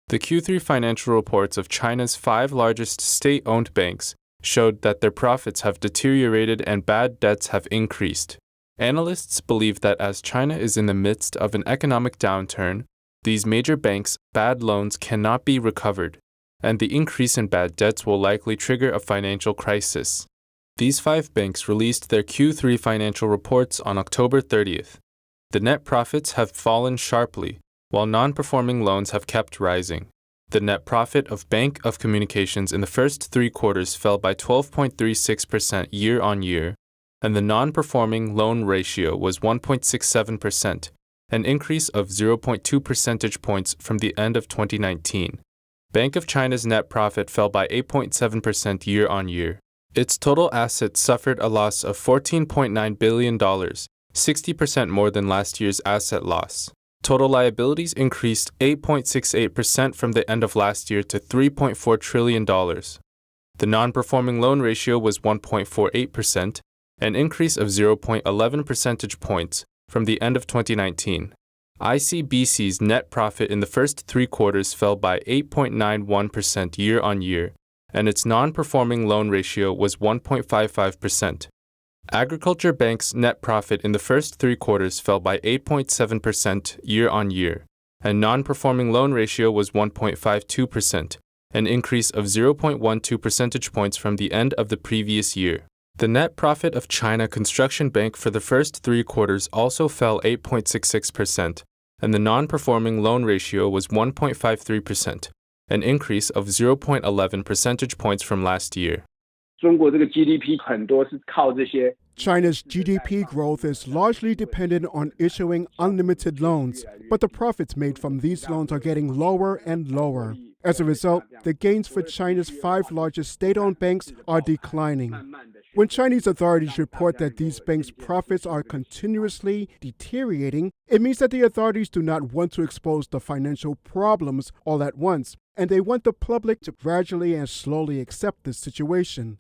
The Q3 financial reports of China's 5 largest state-owned banks showed that their profits have deteriorated and bad debts have increased. Analysts believe that as China is in the midst of an economic downturn, these major banks' bad loans cannot be recovered, and the increase in bad debts will likely trigger a financial crisis. These 5 banks released their Q3 financial reports on October 30th. The net profits have fallen sharply, while non-performing loans have kept rising. The net profit of Bank of Communications in the first 3 quarters fell by 12.36% year-on-year, and the non-performing loan ratio was 1.67%, an increase of 0.2 percentage points from the end of 2019. Bank of China's net profit fell by 8.7% year-on-year. Its total assets suffered a loss of $14.9 billion, 60% more than last year's asset loss. Total liabilities increased 8.68% from the end of last year to $3.4 trillion. The non-performing loan ratio was 1.48%, an increase of 0.11 percentage points from the end of 2019. ICBC's net profit in the first 3 quarters fell by 8.91% year-on-year, and its non-performing loan ratio was 1.55%. Agriculture Bank's net profit in the first 3 quarters fell by 8.7% year-on-year, and non-performing loan ratio was 1.52%, an increase of 0.12 percentage points from the end of the previous year. The net profit of China Construction Bank for the first 3 quarters also fell 8.66%, and the non-performing loan ratio was 1.53%, an increase of 0.11 percentage points from last year. China's GDP growth is largely dependent on issuing unlimited loans, but the profits made from these loans are getting lower and lower. As a result, the gains for China's 5 largest state-owned banks are declining. When Chinese authorities report that these banks' profits are continuously deteriorating, it means that the authorities do not want to expose the financial problems all at once, and they want the public to gradually and slowly accept this situation.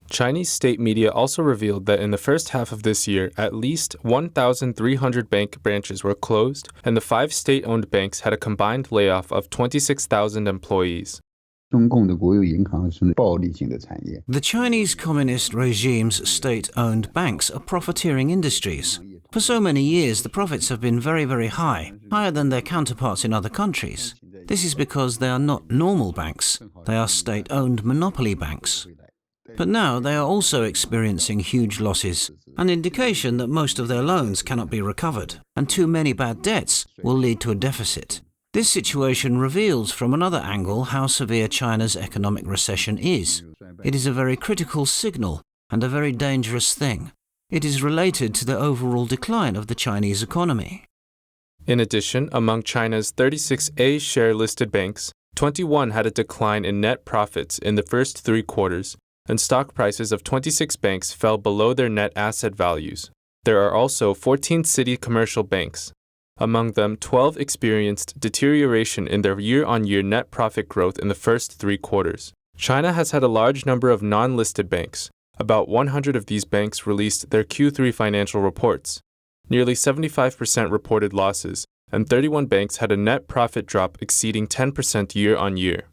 Chinese state media also revealed that in the first half of this year, at least 1,300 bank branches were closed, and the 5 state-owned banks had a combined layoff of 26,000 employees. The Chinese Communist regime's state-owned banks are profiteering industries. For so many years, the profits have been very, very high, higher than their counterparts in other countries. This is because they are not normal banks. They are state-owned monopoly banks. But now they are also experiencing huge losses, an indication that most of their loans cannot be recovered, and too many bad debts will lead to a deficit. This situation reveals from another angle how severe China's economic recession is. It is a very critical signal and a very dangerous thing. It is related to the overall decline of the Chinese economy. In addition, among China's 36 A-share-listed banks, 21 had a decline in net profits in the first 3 quarters, and stock prices of 26 banks fell below their net asset values. There are also 14 city commercial banks. Among them, 12 experienced deterioration in their year-on-year net profit growth in the first 3 quarters. China has had a large number of non-listed banks. About 100 of these banks released their Q3 financial reports. Nearly 75% reported losses, and 31 banks had a net profit drop exceeding 10% year-on-year.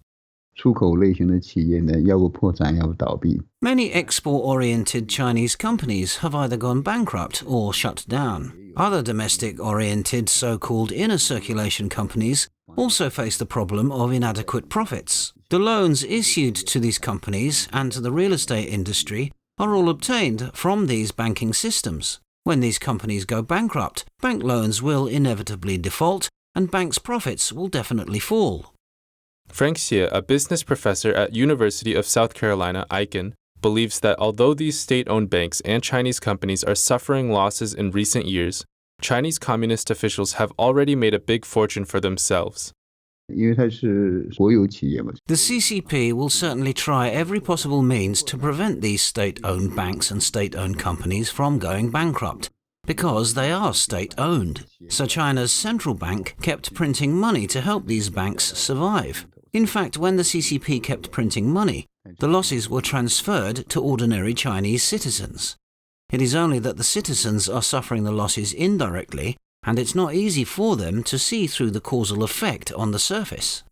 Many export-oriented Chinese companies have either gone bankrupt or shut down. Other domestic-oriented so-called inner circulation companies also face the problem of inadequate profits. The loans issued to these companies and to the real estate industry are all obtained from these banking systems. When these companies go bankrupt, bank loans will inevitably default and banks' profits will definitely fall. Frank Xie, a business professor at University of South Carolina, Aiken, believes that although these state-owned banks and Chinese companies are suffering losses in recent years, Chinese communist officials have already made a big fortune for themselves. The CCP will certainly try every possible means to prevent these state-owned banks and state-owned companies from going bankrupt, because they are state-owned. So China's central bank kept printing money to help these banks survive. In fact, when the CCP kept printing money, the losses were transferred to ordinary Chinese citizens. It is only that the citizens are suffering the losses indirectly, and it's not easy for them to see through the causal effect on the surface.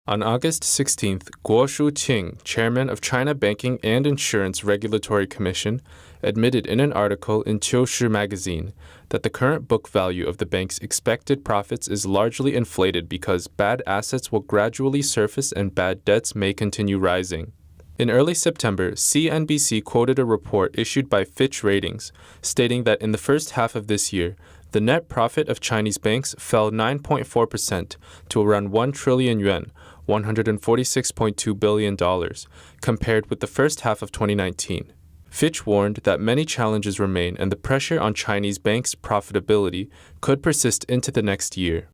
On August 16th, Guo Shuqing, chairman of China Banking and Insurance Regulatory Commission, admitted in an article in Qiushi magazine that the current book value of the bank's expected profits is largely inflated because bad assets will gradually surface and bad debts may continue rising. In early September, CNBC quoted a report issued by Fitch Ratings, stating that in the first half of this year, the net profit of Chinese banks fell 9.4% to around 1 trillion yuan, $146.2 billion, compared with the first half of 2019. Fitch warned that many challenges remain and the pressure on Chinese banks' profitability could persist into the next year.